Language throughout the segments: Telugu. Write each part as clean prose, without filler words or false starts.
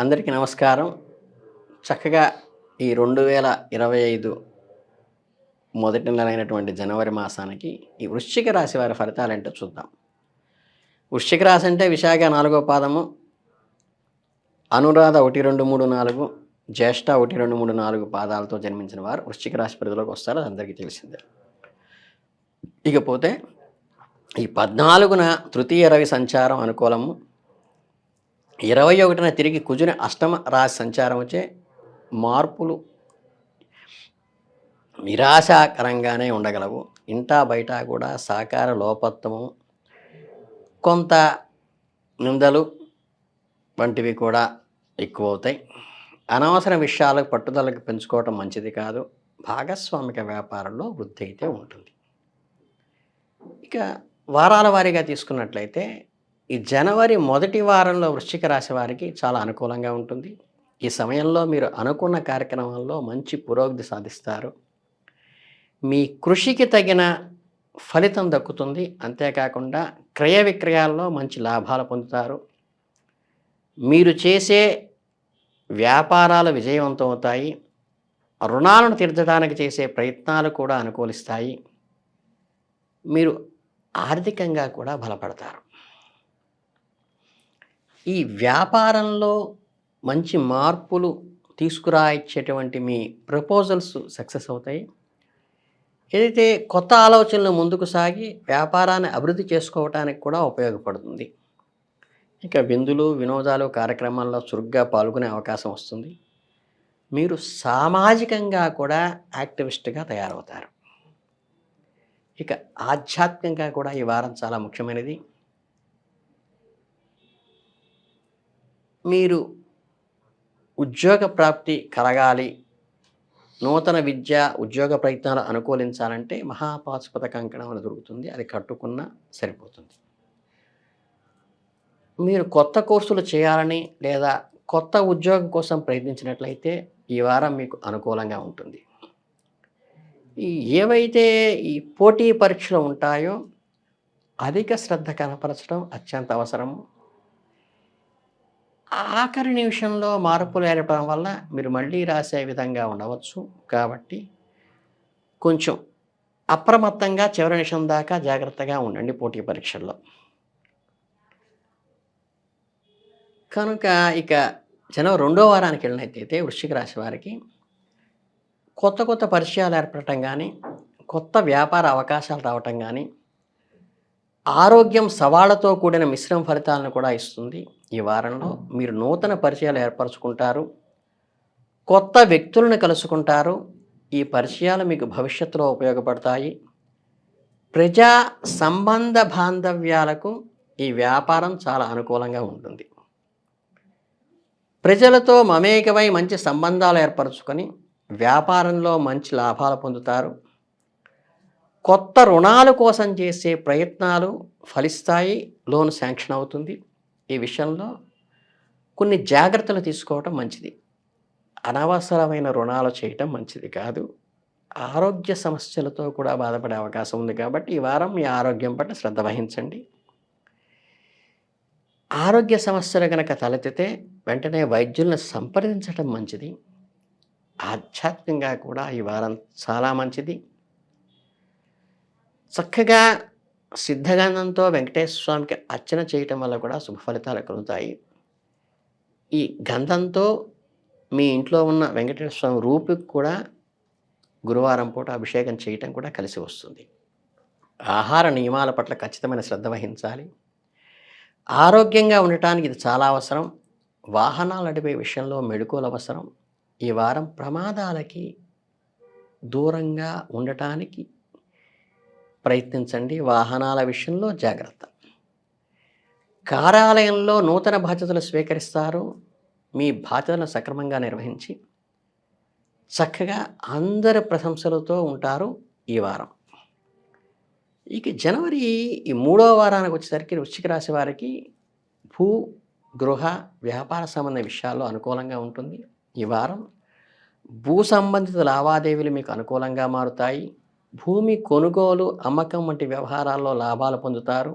అందరికీ నమస్కారం. చక్కగా ఈ 2025 మొదటి నెల అయినటువంటి జనవరి మాసానికి ఈ వృశ్చిక రాశి వారి ఫలితాలేంటో చూద్దాం. వృశ్చిక రాశి అంటే విశాఖ 4వ పాదము, అనురాధ 1, 2, 3, 4, జ్యేష్ఠ 1, 2, 3, 4 పాదాలతో జన్మించిన వారు వృశ్చిక రాశి పరిధిలోకి వస్తారు. అది అందరికీ తెలిసిందే. ఇకపోతే ఈ 14న తృతీయ రవి సంచారం అనుకూలము, 21న తిరిగి కుజుని అష్టమ రాశి సంచారం వచ్చే మార్పులు నిరాశాకరంగానే ఉండగలవు. ఇంటా బయట కూడా సహకార లోపత్వము, కొంత నిందలు వంటివి కూడా ఎక్కువవుతాయి. అనవసర విషయాలకు పట్టుదలకు పెంచుకోవటం మంచిది కాదు. భాగస్వామిక వ్యాపారంలో వృద్ధి అయితే ఉంటుంది. ఇక వారాల వారీగా తీసుకున్నట్లయితే ఈ జనవరి మొదటి వారంలో వృశ్చిక రాశి వారికి చాలా అనుకూలంగా ఉంటుంది. ఈ సమయంలో మీరు అనుకున్న కార్యక్రమాల్లో మంచి పురోగతి సాధిస్తారు. మీ కృషికి తగిన ఫలితం దక్కుతుంది. అంతేకాకుండా క్రయ విక్రయాల్లో మంచి లాభాలు పొందుతారు. మీరు చేసే వ్యాపారాలు విజయవంతం అవుతాయి. రుణాలను తీర్చడానికి చేసే ప్రయత్నాలు కూడా అనుకూలిస్తాయి. మీరు ఆర్థికంగా కూడా బలపడతారు. ఈ వ్యాపారంలో మంచి మార్పులు తీసుకురాయిచ్చేటువంటి మీ ప్రపోజల్స్ సక్సెస్ అవుతాయి. ఏదైతే కొత్త ఆలోచనలు ముందుకు సాగి వ్యాపారాన్ని అభివృద్ధి చేసుకోవటానికి కూడా ఉపయోగపడుతుంది. ఇక విందులు, వినోదాలు, కార్యక్రమాల్లో చురుగ్గా పాల్గొనే అవకాశం వస్తుంది. మీరు సామాజికంగా కూడా యాక్టివిస్ట్గా తయారవుతారు. ఇక ఆధ్యాత్మికంగా కూడా ఈ వారం చాలా ముఖ్యమైనది. మీరు ఉద్యోగ ప్రాప్తి కలగాలి, నూతన విద్య ఉద్యోగ ప్రయత్నాలు అనుకూలించాలంటే మహాపాశుపత కంకణం అని దొరుకుతుంది. అది కట్టుకున్నా సరిపోతుంది. మీరు కొత్త కోర్సులు చేయాలని లేదా కొత్త ఉద్యోగం కోసం ప్రయత్నించినట్లయితే ఈ వారం మీకు అనుకూలంగా ఉంటుంది. ఏవైతే ఈ పోటీ పరీక్షలు ఉంటాయో అధిక శ్రద్ధ కనపరచడం అత్యంత అవసరము. ఆఖరి నిమిషంలో మార్పులు ఏర్పడడం వల్ల మీరు మళ్ళీ రాసే విధంగా ఉండవచ్చు. కాబట్టి కొంచెం అప్రమత్తంగా చివరి నిమిషం దాకా జాగ్రత్తగా ఉండండి పోటీ పరీక్షల్లో. కనుక ఇక జనవరి 2వ వారానికి వెళ్ళినట్టయితే వృశ్చిక రాశి వారికి కొత్త పరిచయాలు ఏర్పడటం కానీ, కొత్త వ్యాపార అవకాశాలు రావటం కానీ, ఆరోగ్యం సవాళ్లతో కూడిన మిశ్రమ ఫలితాలను కూడా ఇస్తుంది. ఈ వారంలో మీరు నూతన పరిచయాలు ఏర్పరచుకుంటారు, కొత్త వ్యక్తులను కలుసుకుంటారు. ఈ పరిచయాలు మీకు భవిష్యత్తులో ఉపయోగపడతాయి. ప్రజా సంబంధ బాంధవ్యాలకు ఈ వ్యాపారం చాలా అనుకూలంగా ఉంటుంది. ప్రజలతో మమేకమై మంచి సంబంధాలు ఏర్పరచుకొని వ్యాపారంలో మంచి లాభాలు పొందుతారు. కొత్త రుణాల కోసం చేసే ప్రయత్నాలు ఫలిస్తాయి. లోన్ శాంక్షన్ అవుతుంది. ఈ విషయంలో కొన్ని జాగ్రత్తలు తీసుకోవటం మంచిది. అనవసరమైన రుణాలు చేయటం మంచిది కాదు. ఆరోగ్య సమస్యలతో కూడా బాధపడే అవకాశం ఉంది. కాబట్టి ఈ వారం మీ ఆరోగ్యం పట్ల శ్రద్ధ వహించండి. ఆరోగ్య సమస్యలు కనుక తలెత్తితే వెంటనే వైద్యులను సంప్రదించటం మంచిది. ఆధ్యాత్మికంగా కూడా ఈ వారం చాలా మంచిది. చక్కగా సిద్ధగంధంతో వెంకటేశ్వర స్వామికి అర్చన చేయటం వల్ల కూడా శుభ ఫలితాలు కలుగుతాయి. ఈ గంధంతో మీ ఇంట్లో ఉన్న వెంకటేశ్వర స్వామి రూపుకి కూడా గురువారం పూట అభిషేకం చేయటం కూడా కలిసి వస్తుంది. ఆహార నియమాల పట్ల ఖచ్చితమైన శ్రద్ధ వహించాలి. ఆరోగ్యంగా ఉండటానికి ఇది చాలా అవసరం. వాహనాలు నడిపే విషయంలో మెళకువలు అవసరం. ఈ వారం ప్రమాదాలకి దూరంగా ఉండటానికి ప్రయత్నించండి. వాహనాల విషయంలో జాగ్రత్త. కార్యాలయంలో నూతన బాధ్యతలు స్వీకరిస్తారు. మీ బాధ్యతలను సక్రమంగా నిర్వహించి చక్కగా అందరి ప్రశంసలతో ఉంటారు ఈ వారం. ఇక జనవరి ఈ 3వ వారానికి వచ్చేసరికి వృశ్చిక రాశి వారికి భూ, గృహ, వ్యాపార సంబంధ విషయాల్లో అనుకూలంగా ఉంటుంది. ఈ వారం భూ సంబంధిత లావాదేవీలు మీకు అనుకూలంగా మారుతాయి. భూమి కొనుగోలు, అమ్మకం వంటి వ్యవహారాల్లో లాభాలు పొందుతారు.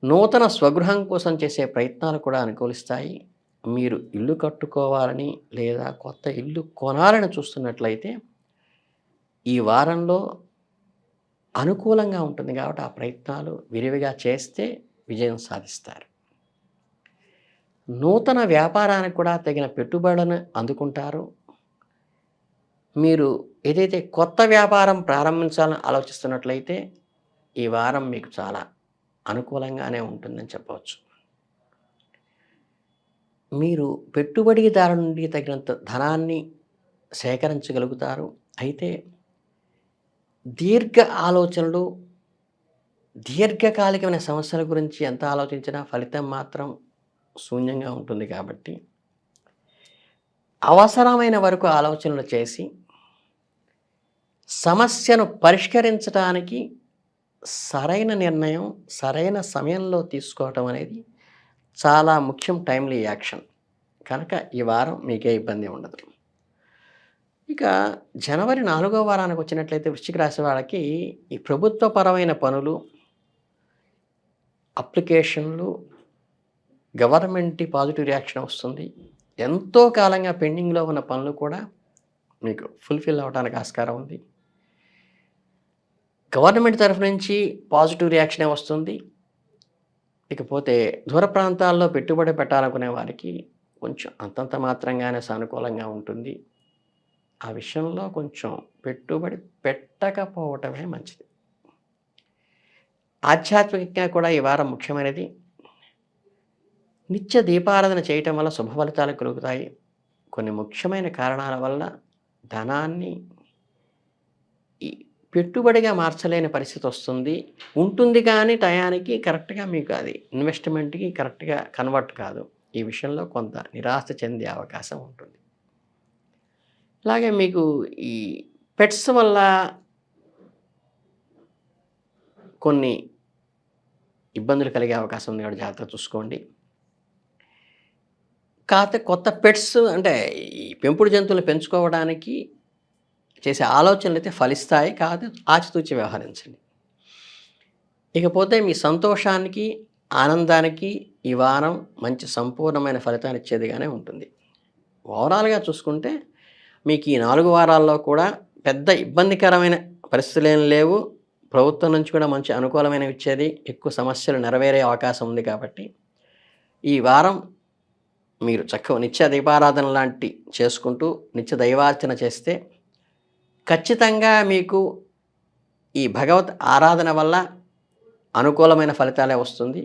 నూతన స్వగృహం కోసం చేసే ప్రయత్నాలు కూడా అనుకూలిస్తాయి. మీరు ఇల్లు కట్టుకోవాలని లేదా కొత్త ఇల్లు కొనాలని చూస్తున్నట్లయితే ఈ వారంలో అనుకూలంగా ఉంటుంది కాబట్టి ఆ ప్రయత్నాలు విరివిగా చేస్తే విజయం సాధిస్తారు. నూతన వ్యాపారానికి కూడా తగిన పెట్టుబడులను అందుకుంటారు. మీరు ఏదైతే కొత్త వ్యాపారం ప్రారంభించాలని ఆలోచిస్తున్నట్లయితే ఈ వారం మీకు చాలా అనుకూలంగానే ఉంటుందని చెప్పవచ్చు. మీరు పెట్టుబడిదారు నుండి తగినంత ధనాన్ని సేకరించగలుగుతారు. అయితే దీర్ఘ ఆలోచనలు, దీర్ఘకాలికమైన సమస్యల గురించి ఎంత ఆలోచించినా ఫలితం మాత్రం శూన్యంగా ఉంటుంది కాబట్టి అవసరమైన వరకు ఆలోచనలు చేసి సమస్యను పరిష్కరించడానికి సరైన నిర్ణయం సరైన సమయంలో తీసుకోవటం అనేది చాలా ముఖ్యం. టైమ్లీ యాక్షన్ కనుక ఈ వారం మీకే ఇబ్బంది ఉండదు. ఇక జనవరి 4వ వారానికి వచ్చినట్లయితే వృశ్చిక రాశి వాళ్ళకి ఈ ప్రభుత్వపరమైన పనులు, అప్లికేషన్లు, గవర్నమెంట్ పాజిటివ్ రియాక్షన్ వస్తుంది. ఎంతో కాలంగా పెండింగ్లో ఉన్న పనులు కూడా మీకు ఫుల్ఫిల్ అవ్వడానికి ఆస్కారం ఉంది. గవర్నమెంట్ తరఫు నుంచి పాజిటివ్ రియాక్షనే వస్తుంది. ఇకపోతే దూర ప్రాంతాల్లో పెట్టుబడి పెట్టాలనుకునే వారికి కొంచెం అంతంత మాత్రంగానే సానుకూలంగా ఉంటుంది. ఆ విషయంలో కొంచెం పెట్టుబడి పెట్టకపోవటమే మంచిది. ఆధ్యాత్మికంగా కూడా ఈ వారం ముఖ్యమైనది. నిత్య దీపారాధన చేయటం వల్ల శుభ ఫలితాలు కలుగుతాయి. కొన్ని ముఖ్యమైన కారణాల వల్ల ధనాన్ని ఈ పెట్టుబడిగా మార్చలేని పరిస్థితి వస్తుంది. ఉంటుంది కానీ టయానికి కరెక్ట్‌గా మీకు అది ఇన్వెస్ట్‌మెంట్‌కి కరెక్ట్‌గా కన్వర్ట్ కాదు. ఈ విషయంలో కొంత నిరాశ చెందే అవకాశం ఉంటుంది. అలాగే మీకు ఈ పెట్స్ వల్ల కొన్ని ఇబ్బందులు కలిగే అవకాశం ఉంది కాబట్టి జాగ్రత్తగా చూసుకోండి. కాతే కొత్త పెట్స్ అంటే ఈ పెంపుడు జంతువులు పెంచుకోవడానికి చేసే ఆలోచనలైతే ఫలిస్తాయి. కాతే ఆచితూచి వ్యవహరించండి. ఇకపోతే మీ సంతోషానికి, ఆనందానికి ఈ వారం మంచి సంపూర్ణమైన ఫలితాన్ని ఇచ్చేదిగానే ఉంటుంది. ఓవరాల్‌గా చూసుకుంటే మీకు ఈ 4 వారాల్లో కూడా పెద్ద ఇబ్బందికరమైన పరిస్థితులేం లేవు. ప్రభుత్వం నుంచి కూడా మంచి అనుకూలమైనవి ఇచ్చేది. ఎక్కువ సమస్యలు నెరవేరే అవకాశం ఉంది కాబట్టి ఈ వారం మీరు చక్కగా నిత్య దీపారాధన లాంటి చేసుకుంటూ నిత్య దైవార్చన చేస్తే ఖచ్చితంగా మీకు ఈ భగవత్ ఆరాధన వల్ల అనుకూలమైన ఫలితాలే వస్తుంది.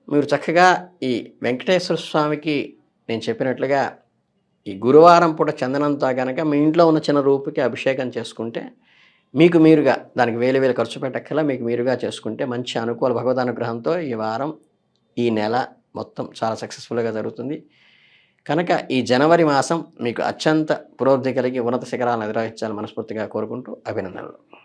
మీరు చక్కగా ఈ వెంకటేశ్వర స్వామికి నేను చెప్పినట్లుగా ఈ గురువారం పూట చందనంతో గనక మీ ఇంట్లో ఉన్న చిన్న రూపుకి అభిషేకం చేసుకుంటే మీకు మీరుగా దానికి వేలు ఖర్చు పెట్టక్కర్లా. మీకు మీరుగా చేసుకుంటే మంచి అనుకూల భగవద్ అనుగ్రహంతో ఈ వారం, ఈ నెల మొత్తం చాలా సక్సెస్ఫుల్‌గా జరుగుతుంది. కనుక ఈ జనవరి మాసం మీకు అత్యంత పురోభివృద్ధి కలిగి ఉన్నత శిఖరాలను అధిరోహించాలని మనస్ఫూర్తిగా కోరుకుంటూ అభినందనలు.